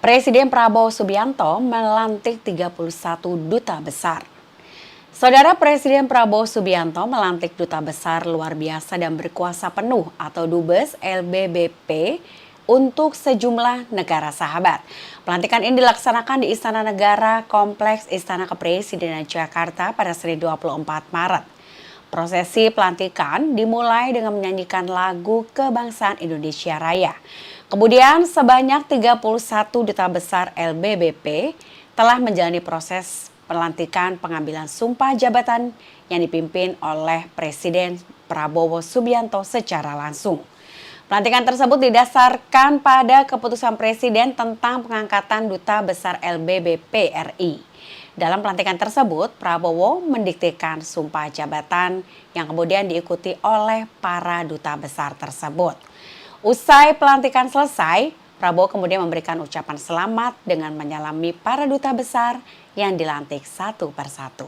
Presiden Prabowo Subianto melantik 31 duta besar. Saudara, Presiden Prabowo Subianto melantik duta besar luar biasa dan berkuasa penuh atau Dubes LBBP untuk sejumlah negara sahabat. Pelantikan ini dilaksanakan di Istana Negara Kompleks Istana Kepresidenan Jakarta pada Senin 24 Maret. Prosesi pelantikan dimulai dengan menyanyikan lagu Kebangsaan Indonesia Raya. Kemudian sebanyak 31 duta besar LBBP telah menjalani proses pelantikan pengambilan sumpah jabatan yang dipimpin oleh Presiden Prabowo Subianto secara langsung. Pelantikan tersebut didasarkan pada keputusan Presiden tentang pengangkatan Duta Besar LBBP RI. Dalam pelantikan tersebut, Prabowo mendiktekan sumpah jabatan yang kemudian diikuti oleh para duta besar tersebut. Usai pelantikan selesai, Prabowo kemudian memberikan ucapan selamat dengan menyalami para duta besar yang dilantik satu persatu.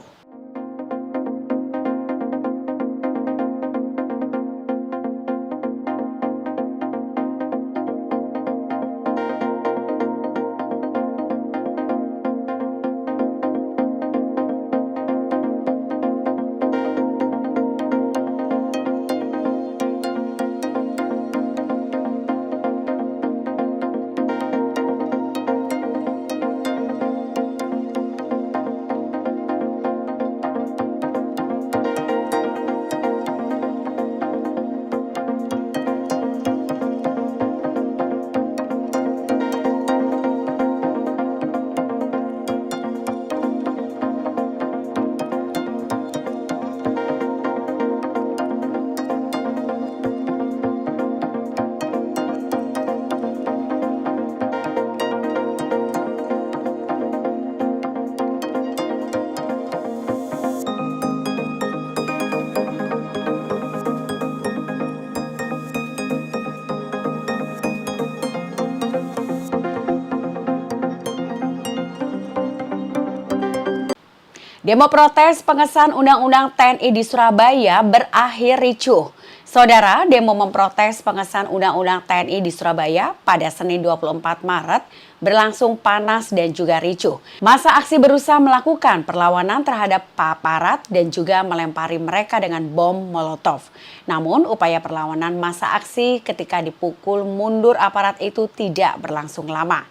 Demo protes pengesahan Undang-Undang TNI di Surabaya berakhir ricuh. Saudara, demo memprotes pengesahan Undang-Undang TNI di Surabaya pada Senin 24 Maret berlangsung panas dan juga ricuh. Massa aksi berusaha melakukan perlawanan terhadap aparat dan juga melempari mereka dengan bom Molotov. Namun, upaya perlawanan massa aksi ketika dipukul mundur aparat itu tidak berlangsung lama.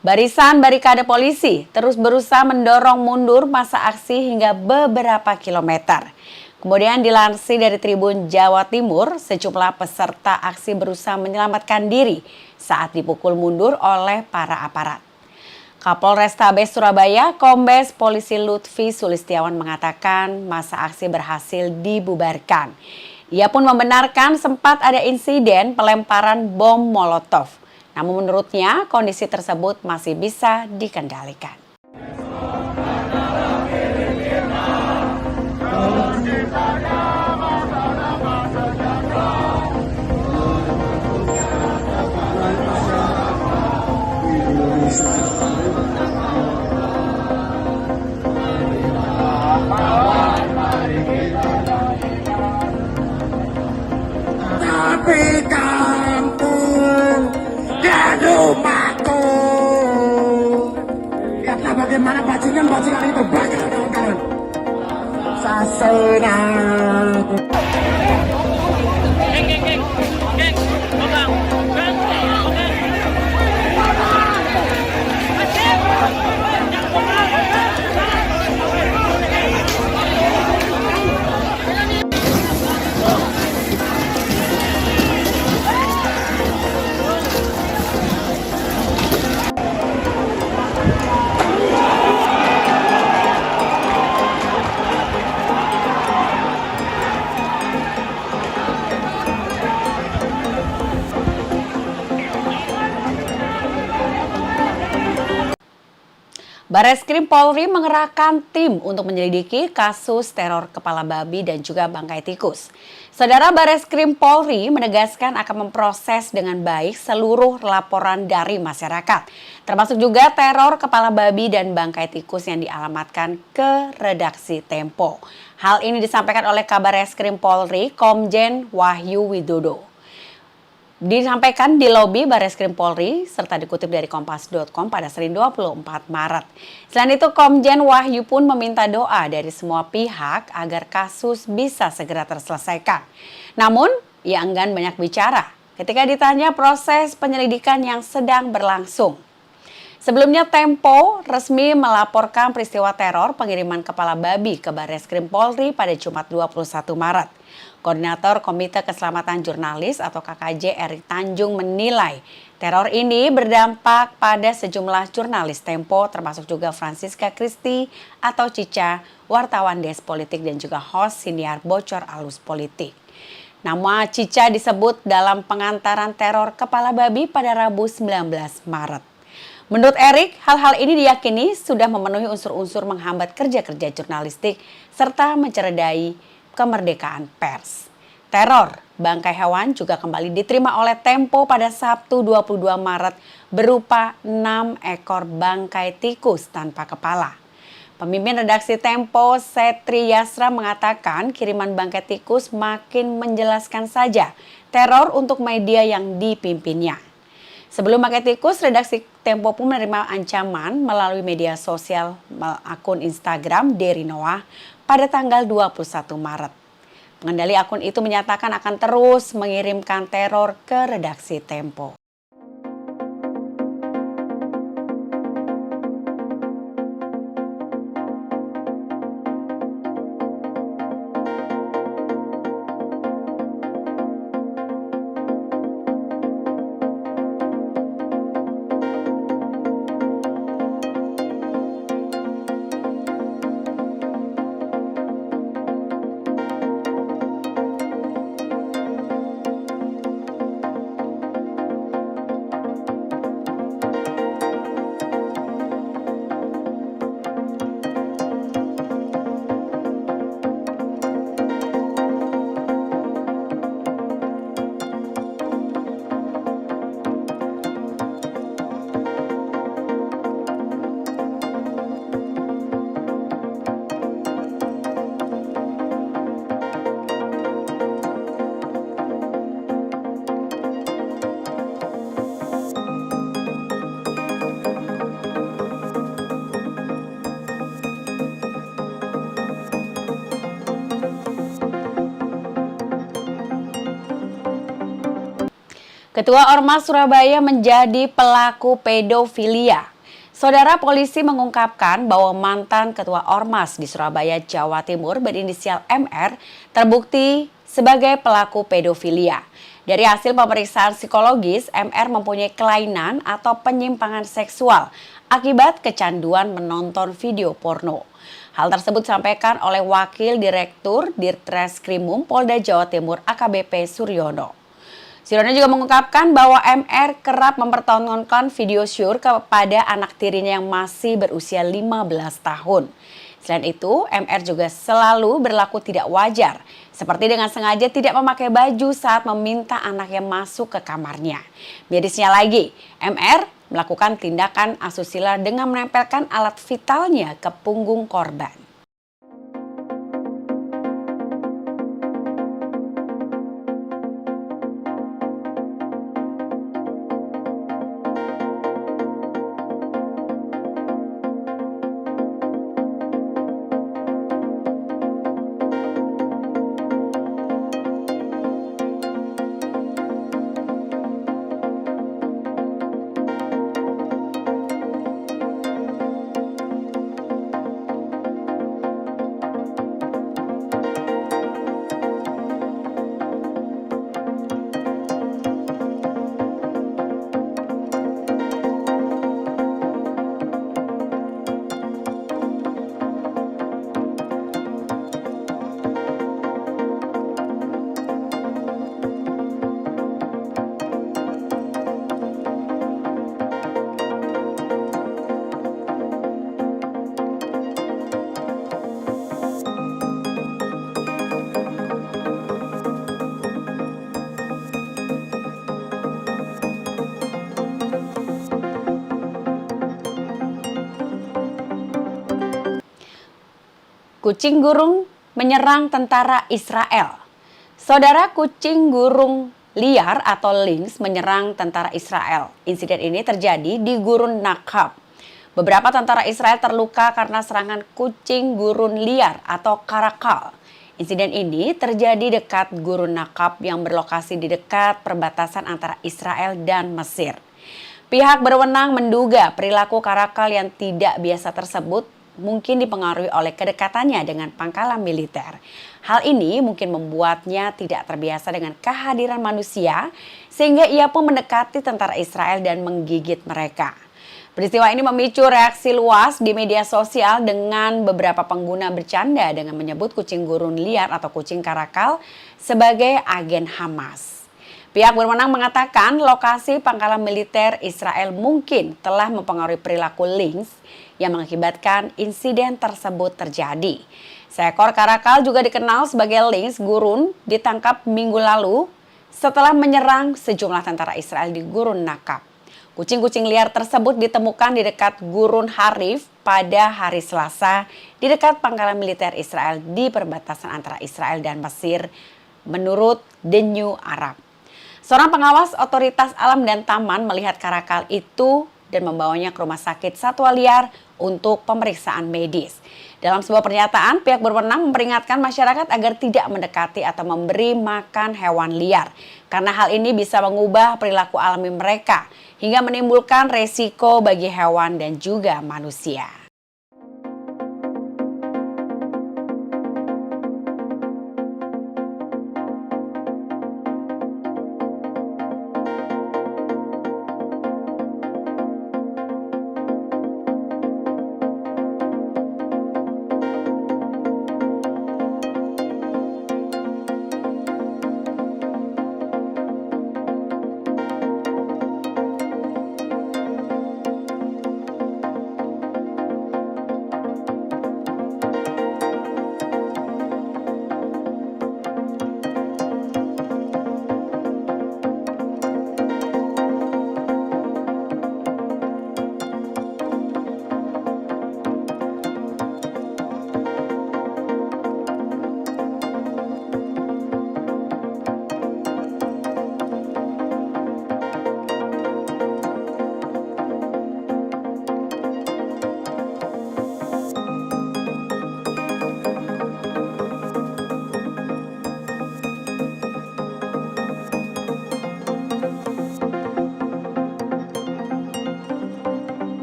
Barisan barikade polisi terus berusaha mendorong mundur massa aksi hingga beberapa kilometer. Kemudian dilansir dari Tribun Jawa Timur, sejumlah peserta aksi berusaha menyelamatkan diri saat dipukul mundur oleh para aparat. Kapolrestabes Surabaya, Kombes Polisi Lutfi Sulistiawan mengatakan massa aksi berhasil dibubarkan. Ia pun membenarkan sempat ada insiden pelemparan bom Molotov. Namun menurutnya kondisi tersebut masih bisa dikendalikan. Tapi kampung dan rumahku, lihatlah bagaimana bajingan-bajingan itu terbakar, kawan-kawan. Sasenang. Bareskrim Polri mengerahkan tim untuk menyelidiki kasus teror kepala babi dan juga bangkai tikus. Saudara, Bareskrim Polri menegaskan akan memproses dengan baik seluruh laporan dari masyarakat, termasuk juga teror kepala babi dan bangkai tikus yang dialamatkan ke redaksi Tempo. Hal ini disampaikan oleh Kabareskrim Polri, Komjen Wahyu Widodo. Disampaikan di lobi Barreskrim Polri serta dikutip dari Kompas.com pada Senin 24 Maret. Selain itu, Komjen Wahyu pun meminta doa dari semua pihak agar kasus bisa segera terselesaikan. Namun, ia enggan banyak bicara ketika ditanya proses penyelidikan yang sedang berlangsung. Sebelumnya Tempo resmi melaporkan peristiwa teror pengiriman kepala babi ke Barreskrim Polri pada Jumat 21 Maret. Koordinator Komite Keselamatan Jurnalis atau KKJ Erik Tanjung menilai teror ini berdampak pada sejumlah jurnalis Tempo termasuk juga Francisca Christy atau Cica, wartawan Des Politik dan juga host siniar Bocor Alus Politik. Nama Cica disebut dalam pengantaran teror kepala babi pada Rabu 19 Maret. Menurut Erik, hal-hal ini diyakini sudah memenuhi unsur-unsur menghambat kerja-kerja jurnalistik serta mencederai kemerdekaan pers. Teror bangkai hewan juga kembali diterima oleh Tempo pada Sabtu 22 Maret berupa 6 ekor bangkai tikus tanpa kepala. Pemimpin redaksi Tempo, Setri Yasra mengatakan kiriman bangkai tikus makin menjelaskan saja teror untuk media yang dipimpinnya. Sebelum bangkai tikus, redaksi Tempo pun menerima ancaman melalui media sosial akun Instagram Dery Noah pada tanggal 21 Maret. Pengendali akun itu menyatakan akan terus mengirimkan teror ke redaksi Tempo. Ketua Ormas Surabaya menjadi pelaku pedofilia. Saudara polisi mengungkapkan bahwa mantan Ketua Ormas di Surabaya, Jawa Timur berinisial MR terbukti sebagai pelaku pedofilia. Dari hasil pemeriksaan psikologis, MR mempunyai kelainan atau penyimpangan seksual akibat kecanduan menonton video porno. Hal tersebut disampaikan oleh Wakil Direktur Ditreskrimum Polda Jawa Timur AKBP Suryono. Suryono juga mengungkapkan bahwa MR kerap mempertontonkan video syur kepada anak tirinya yang masih berusia 15 tahun. Selain itu, MR juga selalu berlaku tidak wajar, seperti dengan sengaja tidak memakai baju saat meminta anaknya masuk ke kamarnya. Mirisnya lagi, MR melakukan tindakan asusila dengan menempelkan alat vitalnya ke punggung korban. Kucing gurung menyerang tentara Israel. Saudara, kucing gurung liar atau lynx menyerang tentara Israel. Insiden ini terjadi di Gurun Nakab. Beberapa tentara Israel terluka karena serangan kucing gurun liar atau karakal. Insiden ini terjadi dekat Gurun Nakab yang berlokasi di dekat perbatasan antara Israel dan Mesir. Pihak berwenang menduga perilaku karakal yang tidak biasa tersebut mungkin dipengaruhi oleh kedekatannya dengan pangkalan militer. Hal ini mungkin membuatnya tidak terbiasa dengan kehadiran manusia sehingga ia pun mendekati tentara Israel dan menggigit mereka. Peristiwa ini memicu reaksi luas di media sosial dengan beberapa pengguna bercanda dengan menyebut kucing gurun liar atau kucing karakal sebagai agen Hamas. Pihak berwenang mengatakan lokasi pangkalan militer Israel mungkin telah mempengaruhi perilaku lynx yang mengakibatkan insiden tersebut terjadi. Seekor karakal juga dikenal sebagai lynx gurun ditangkap minggu lalu setelah menyerang sejumlah tentara Israel di Gurun Nakab. Kucing-kucing liar tersebut ditemukan di dekat Gurun Harif pada hari Selasa di dekat pangkalan militer Israel di perbatasan antara Israel dan Mesir, menurut The New Arab. Seorang pengawas otoritas alam dan taman melihat karakal itu dan membawanya ke rumah sakit satwa liar untuk pemeriksaan medis. Dalam sebuah pernyataan, pihak berwenang memperingatkan masyarakat agar tidak mendekati atau memberi makan hewan liar. Karena hal ini bisa mengubah perilaku alami mereka hingga menimbulkan resiko bagi hewan dan juga manusia.